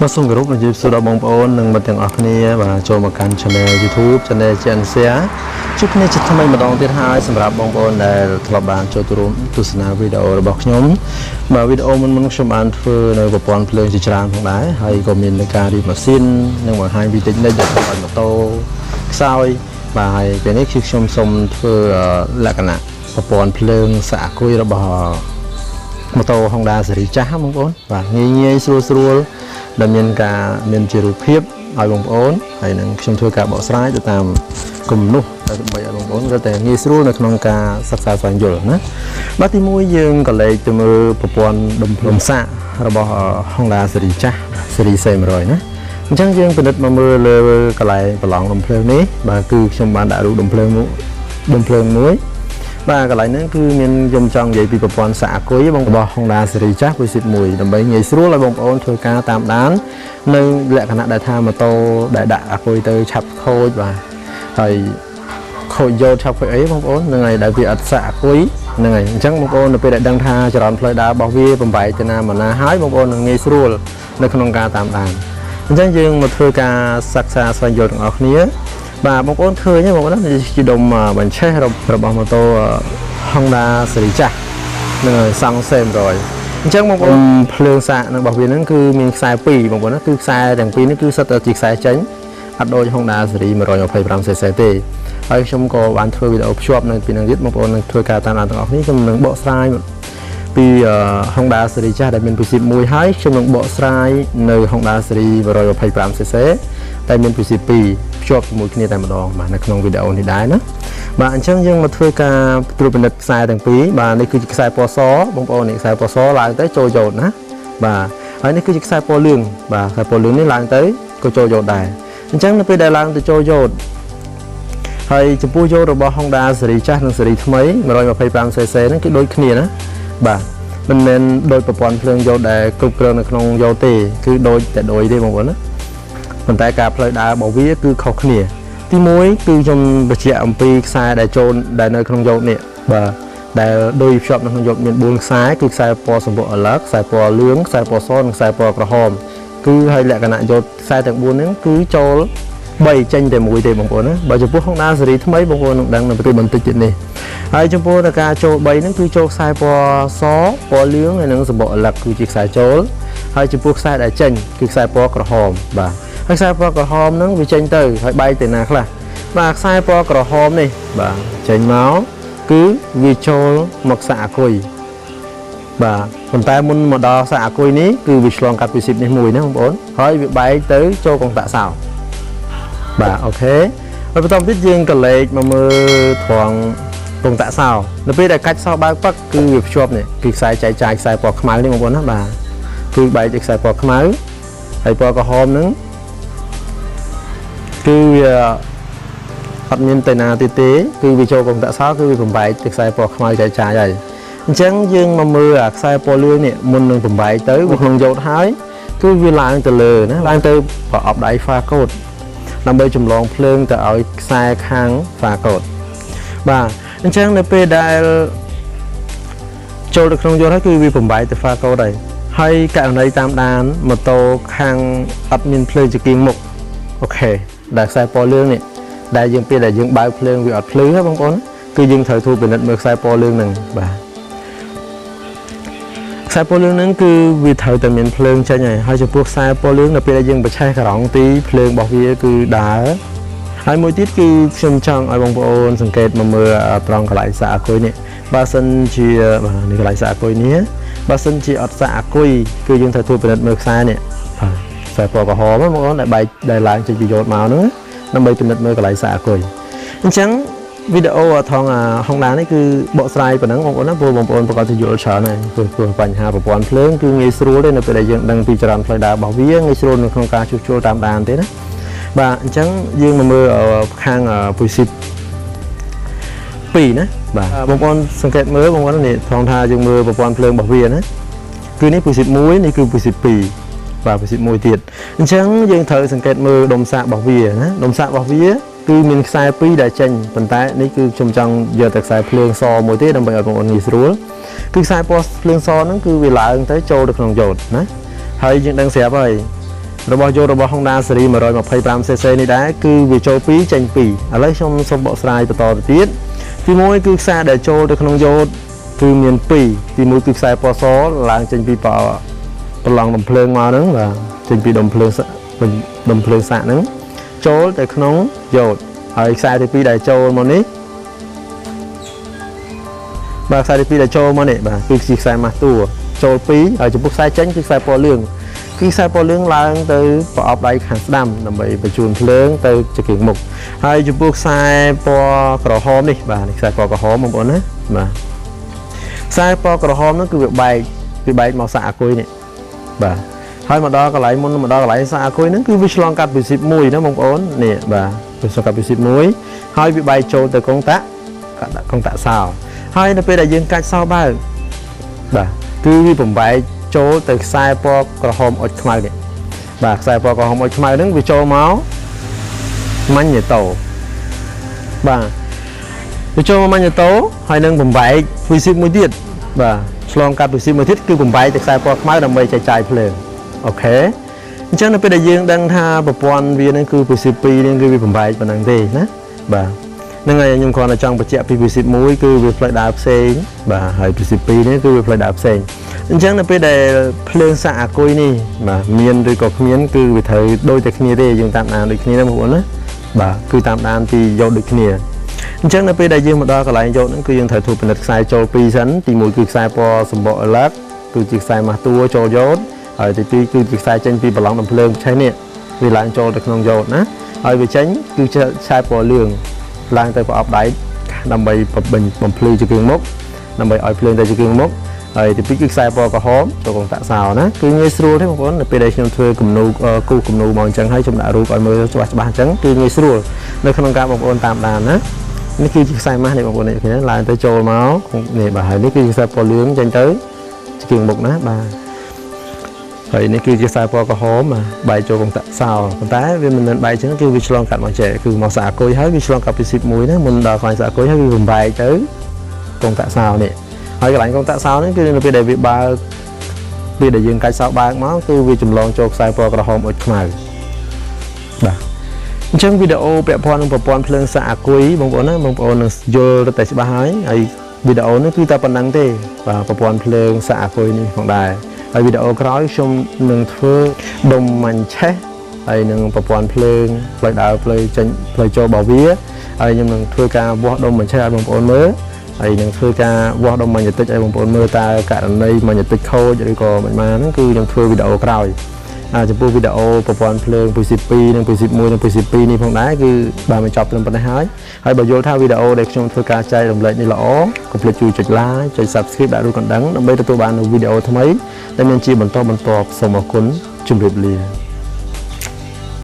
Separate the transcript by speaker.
Speaker 1: มาส่งกรุ๊ปในยูทูบបងប្អូននិងមិត្តទាំងអស់គ្នាបាទចូលមកកាន់ Channel YouTube Channel Janne ជួបគ្នាជាថ្មីម្ដងទៀតហើយសម្រាប់បងប្អូនដែលធ្លាប់បានចូលរួមទស្សនាវីដេអូរបស់ខ្ញុំបាទវីដេអូមុនខ្ញុំបានធ្វើនៅប្រព័ន្ធភ្លើងជាច្រើនផងដែរហើយក៏មាននៃការរៀបម៉ាស៊ីននិងបង្ហាញពីតិចនិចដែលធ្វើឲ្យម៉ូតូខ្សោយបាទហើយពេលនេះគឺខ្ញុំសូមធ្វើលក្ខណៈប្រព័ន្ធភ្លើងសាកអគុយរបស់ម៉ូតូ Honda ស៊េរីចាស់បងប្អូនបាទងាយស្រួលដែលមានជារូបភាពឲ្យបងប្អូនហើយនឹងខ្ញុំធ្វើការបកស្រាយទៅតាមគំនូសដើម្បីឲ្យបងប្អូនគាត់តែងាយស្រួលនៅក្នុងការសិក្សាស្វែងយល់ណាបាទទី1យើងក៏លេខទៅមើលប្រព័ន្ធដុំភ្លើងសាករបស់ Honda ស៊េរីចាស់ស៊េរី C100 ណាអញ្ចឹងយើងពិនិត្យមកមើលលើកន្លែងប្រឡងដុំភ្លើងនេះបាទគឺខ្ញុំបានដាក់រូបដុំភ្លើងមួយបាទកន្លែងហ្នឹងគឺមានខ្ញុំចង់និយាយពីប្រព័ន្ធសាកអគុយរបស់ Honda ស៊េរីចាស់ 1ដើម្បីងាយស្រួលឲ្យបងប្អូនធ្វើការតាមដាននៅលក្ខណៈដែលថាម៉ូតូដែលដាក់អគុយទៅឆាប់ខូចបាទហើយខូចយកឆាប់ខូចអីបងប្អូនហ្នឹងហើយដែលវាអត់សាកអគុយហ្នឹងហើយអញ្ចឹងបងប្អូននៅពេលដែលដឹងថាចរន្តផ្លូវដើររបស់វាបំបែកទៅណាមកណាហើយបងប្អូននឹងងាយស្រួលនៅក្នុងការតាមដានអញ្ចឹងយើងមកធ្វើការសិក្សាស្វែងយល់ទាំងអស់គ្នាបាទបងប្អូនឃើញទេបងប្អូននេះជាដុំបញ្ឆេះរបស់ម៉ូតូ Honda ស៊េរីចាស់នឹងសង់ C100 អញ្ចឹងបងប្អូនភ្លើងសាករបស់វាហ្នឹងគឺមានខ្សែ2បងប្អូនគឺខ្សែទាំងពីរនេះគឺសុទ្ធតែជាខ្សែចេញអត់ដូច Honda ស៊េរី 125cc ទេហើយខ្ញុំក៏បានធ្វើវីដេអូភ្ជាប់នៅពីនឹងទៀតបងប្អូននឹងធ្វើការតាមដានទាំងអស់គ្នាខ្ញុំនឹងបកស្រាយពី Honda ស៊េរីចាស់ដែលមាន1ហើយខ្ញុំនឹងបកស្រាយនៅ Honda ស៊េរី 125cc តែមាន2ភ្ជាប់ជាមួយគ្នាតែម្ដងបាទនៅក្នុងវីដេអូនេះដែរណាបាទអញ្ចឹងយើងមកធ្វើការត្រួតពិនិត្យខ្សែទាំងពីរបាទនេះគឺជាខ្សែពណ៌សបងប្អូននេះខ្សែពណ៌សឡើងទៅចូលយោតណាបាទហើយនេះគឺជាខ្សែពណ៌លឿងបាទខ្សែពណ៌លឿងនេះឡើងទៅក៏ចូលយោតដែរអញ្ចឹងនៅពេលដែលឡើងទៅចូលយោតហើយចំពោះយោតរបស់ Honda ស៊េរីចាស់និងស៊េរីថ្មី 125cc ហ្នឹងគឺដូចគ្នាណាបាទមិនមែនដូចប្រព័ន្ធភ្លើងយោតដែលគ្រប់គ្រងនៅក្នុងយោតទេគឺដូចតែដូចទេបងប្អូនណាប៉ុន្តែការផ្លូវដើររបស់វាគឺខុសគ្នាទី1គឺខ្ញុំបញ្ជាក់អំពីខ្សែដែលចូលដែលនៅក្នុងយោតនេះបាទដែលដូចភ្ជាប់នៅក្នុងយោតមាន4ខ្សែគឺខ្សែពណ៌សម្បុរអលឹកខ្សែពណ៌លឿងខ្សែពណ៌សនិងខ្សែពណ៌ក្រហមគឺហើយលក្ខណៈយោតខ្សែទាំង4ហ្នឹងគឺចូល3ចេញតែមួយទេបងប្អូនណាបើចំពោះ Honda ស៊េរីថ្មីបងប្អូននឹងដឹងនៅពេលបន្តិចទៀតនេះហើយចំពោះតែការចូល3ហ្នឹងគឺចូលខ្សែពណ៌សពណ៌លឿងហើយនិងសម្បុរអលឹកគឺជាខ្សែចូលហើយចំពោះខ្សែដែលចេញគឺខ្សែពណ៌ក្រហមបាទហើយខ្សែពណ៌ក្រហមហ្នឹងវាចេញទៅហើយបែកទៅណាខ្លះបាទខ្សែពណ៌ក្រហមនេះបាទចេញមកគឺវាចូលមកសាកអគុយបាទប៉ុន្តែមុនមកដល់សាកអគុយនេះគឺវាឆ្លងកាត់ពីស៊ីបនេះមួយណាបងប្អូនហើយវាបែកទៅចូលកងតាក់សោបាទអូខេហើយបន្តទៀតយើងក៏លេខមកមើលត្រង់កងតាក់សោនៅពេលដែលកាច់សោបើកប៉ឹកគឺវាភ្ជាប់នេះគឺខ្សែចែកចាយខ្សែពណ៌ខ្មៅនេះបងប្អូនណាបាទគឺបែកជាខ្សែពណ៌ខ្មៅហើយពណ៌ក្រហមហ្នឹងគឺវាអត់មានទៅណាទៀតទេគឺវាចូលកងតាក់សោគឺវាបំបែកទៅខ្សែពណ៌ខ្មៅចែកចាយហើយអញ្ចឹងយើងមកមើលអាខ្សែពណ៌លឿងនេះមុននឹងបំបែកទៅវាក្នុងយោតហើយគឺវាឡើងទៅលើណាឡើងទៅប្រអប់ដៃហ្វាកូតដើម្បីចម្លងភ្លើងទៅឲ្យខ្សែខាងហ្វាកូតបាទអញ្ចឹងនៅពេលដែលចូលទៅក្នុងយោតហើយគឺវាបំបែកទៅហ្វាកូតហើយករណីតាមដានម៉ូតូខាងអត់មានភ្លើងជាគៀងមុខអូខេដែលខ្សែពណ៌លឿងនេះដែលយើងពេលដែលយើងបើកភ្លើងវាអត់ភ្លឺហ៎បងប្អូនគឺយើងត្រូវទូពិនិត្យមើលខ្សែពណ៌លឿងហ្នឹងបាទខ្សែពណ៌លឿងហ្នឹងគឺវាត្រូវតែមានភ្លើងចេញហើយចំពោះខ្សែពណ៌លឿងនៅពេលដែលយើងបញ្ឆេះការ៉ង់ទីភ្លើងរបស់វាគឺដើរហើយមួយទៀតគឺខ្ញុំចង់ឲ្យបងប្អូនសង្កេតមកមើលត្រង់កន្លែងសាកអគុយនេះបើសិនជាបាទនេះកន្លែងសាកអគុយនេះបើសិនជាអត់សាកអគុយគឺយើងត្រូវទូពិនិត្យមើលខ្សែនេះបាទខ្សែពណ៌ក្រហមបងប្អូនដែលបែកដែលឡើងចេញពីយោតមកហ្នឹងដើម្បីពិនិត្យមើលកន្លែងសាកអគុយអញ្ចឹងវីដេអូថងHondaនេះគឺបកស្រាយប៉ុណ្ណឹងបងប្អូនណាព្រោះបងប្អូនប្រកាសជាយល់ច្រើនហើយព្រោះបញ្ហាប្រព័ន្ធភ្លើងគឺងាយស្រួលទេនៅពេលដែលយើងដឹងពីចរន្តផ្លូវដើររបស់វាងាយស្រួលនៅក្នុងការជួសជុលតាមដានទេណាបាទអញ្ចឹងយើងមកមើលខាងពុយស៊ីប2ណាបាទបងប្អូនសង្កេតមើលបងប្អូននេះថងថាយើងមើលប្រព័ន្ធភ្លើងរបស់វាណាគឺនេះពុយស៊ីប1នេះគឺពុយស៊ីប2បាទពុយស៊ីប1ទៀតអញ្ចឹងយើងត្រូវសង្កេតមើលដុំសាករបស់វាណាដុំសាករបស់វាគឺមានខ្សែ2ដែលចេញប៉ុន្តែនេះគឺខ្ញុំចង់យកតែខ្សែភ្លើងសមួយទេដើម្បីឲ្យបងប្អូនងាយស្រួលគឺខ្សែពណ៌ភ្លើងសហ្នឹងគឺវាឡើងទៅចូលទៅក្នុងយោតណាហើយយើងដឹងស្រាប់ហើយ របស់យករបស់ Honda Series 125cc នេះដែរគឺវាចូល2ចេញ2ឥឡូវខ្ញុំសូមបកស្រាយបន្តទៅទៀតទី1គឺខ្សែដែលចូលទៅក្នុងយ៉ូតគឺមាន2ទី1គឺខ្សែពណ៌សឡើងចេញពីប្រឡងដំភ្លើងមកហ្នឹងបាទចេញពីដំភ្លើងសាកហ្នឹងចូលទៅក្នុងយ៉ូតហើយខ្សែទី2ដែលចូលមកនេះបាទខ្សែទី2ដែលចូលមកនេះបាទគឺជាខ្សែម៉ាស់តួចូល2ហើយចំពោះខ្សែចេញគឺខ្សែពណ៌លឿងគឺខ្សែពណ៌លឿងឡើងទៅប្រអប់ដៃខាងស្ដាំដើម្បីបញ្ជូនភ្លើងទៅជើងមុខហើយចំពោះខ្សែពណ៌ក្រហមនេះបាទខ្សែពណ៌ក្រហមបងប្អូនណាបាទខ្សែពណ៌ក្រហមនោះគឺវាបែកមកសាកអាគុយនេះបាទហើយមកដល់កន្លែងមុនមកដល់កន្លែងសាកអាគុយហ្នឹងគឺវាឆ្លងកាត់ពីស៊ីប1ណាបងប្អូននេះបាទវាឆ្លងកាត់ពីស៊ីប1ហើយវាបែកចូលទៅកងតាក់សោហើយនៅពេលដែលយើងកាច់សោបើកបាទគឺវាបំបែកចូលទៅខ្សែពណ៌ក្រហមអុចខ្មៅនេះបាទខ្សែពណ៌ក្រហមអុចខ្មៅហ្នឹងវាចូលមកម៉ាញ់តូបាទវាចូលមកម៉ាញ់តូហើយនឹងបំបែកពីស៊ីបមួយទៀតបាទឆ្លងកាត់ពីស៊ីបមួយទៀតគឺបំបែកទៅខ្សែពណ៌ខ្មៅដើម្បីចែកចាយភ្លើងអូខេអញ្ចឹងនៅពេលដែលយើងដឹងថាប្រព័ន្ធវាហ្នឹងគឺពីស៊ីប2ហ្នឹងគឺវាបំបែកប៉ុណ្ណឹងទេណាបាទហ្នឹងហើយខ្ញុំគ្រាន់តែចង់បញ្ជាក់ពី V10 1គឺវាផ្លូវដើរផ្សេងបាទហើយ V10 2នេះគឺវាផ្លូវដើរផ្សេងអញ្ចឹងនៅពេលដែលភ្លើងសាកអាគុយនេះបាទមានឬក៏គ្មានគឺវាត្រូវដូចតែគ្នាទេយើងតាមដានដូចគ្នាណាបងប្អូនណាបាទគឺតាមដានពីយកដូចគ្នាអញ្ចឹងនៅពេលដែលយើងមកដល់កន្លែងយកហ្នឹងគឺយើងត្រូវធ្វើពិនិត្យខ្សែចូល2សិនទី1គឺខ្សែពណ៌សម្បក alert គឺជាខ្សែម៉ាស់តួចូលយកហើយទី2គឺជាខ្សែចេញពីប្រឡងដំភ្លើងឆេះនេះវាឡើងចូលទៅក្នុងយកណាហើយវាចេញគឺជាខ្សែពណ៌លឿងឡើងទៅប្រអប់ដៃដើម្បីបំភ្លឺជើងមុខដើម្បីឲ្យភ្លើងទៅជើងមុខហើយទី2គឺខ្សែពណ៌ក្រហមចូលកងតាក់សោណាគឺងាយស្រួលទេបងប្អូននៅពេលដែលខ្ញុំធ្វើគំនូគូគំនូមកអញ្ចឹងហើយខ្ញុំដាក់រូបឲ្យមើលច្បាស់អញ្ចឹងគឺងាយស្រួលនៅក្នុងការបងប្អូនតាមដានណានេះគឺជាខ្សែម៉ាស់នេះបងប្អូននេះឡើងទៅចូលមកនេះបាទហើយនេះគឺជាខ្សែពណ៌លឿងចេញទៅជើងមុខណាបាទហើយនេះគឺជាខ្សែពណ៌ក្រហមបែកចូលកងតាក់សោប៉ុន្តែវាមិនមែនបែកអញ្ចឹងគឺវាឆ្លងកាត់មកចេះគឺមកសាកអាគុយហើយវាឆ្លងកាត់ពីស៊ីប1ណាមុនដល់កន្លែងសាកអាគុយហើយវាបំបែកទៅកងតាក់សោនេះហើយកន្លែងកងតាក់សោនេះគឺនៅពេលដែលវាបើកពេលដែលយើងកាច់សោបើកមកគឺវាចម្លងចូលខ្សែពណ៌ក្រហមអុចខ្មៅបាទអញ្ចឹងវីដេអូពាក់ព័ន្ធនឹងប្រព័ន្ធភ្លើងសាកអាគុយបងប្អូនណាបងប្អូននឹងយល់ទៅតែច្បាស់ហើយវីដេអូនេះគឺតែប៉ុណ្្នឹងទេបាទប្រព័ន្ធភ្លើងសាកអាគុយនេះផងដែរហើយវីដេអូក្រោយខ្ញុំនឹងធ្វើដុំម៉ាញ់ឆេះហើយនឹងប្រព័ន្ធភ្លើងផ្លូវដើរផ្លូវចេញផ្លូវចូលរបស់វាហើយខ្ញុំនឹងធ្វើការវាស់ដុំម៉ាញ់ឆេះឲ្យបងប្អូនមើលហើយនឹងធ្វើការវាស់ដុំម៉ាញ់ទិចឲ្យបងប្អូនមើលតើករណីម៉ាញ់ទិចខូចឬក៏មិនបានហ្នឹងគឺខ្ញុំធ្វើវីដេអូក្រោយចំពោះវីដេអូប្រព័ន្ធភ្លើង P12 និង P11 និង P12 នេះផងដែរគឺបានបញ្ចប់ត្រឹមប៉ុណ្ណេះហើយបើយល់ថាវីដេអូដែលខ្ញុំធ្វើការចែករំលែកនេះល្អកុំភ្លេចជួយចុច like ចុច subscribe ដាក់រូបកណ្ដឹងដើម្បីទទួលបាននូវវីដេអូថ្មីដែលមានជាបន្តសូមអរគុណជម្រាបលា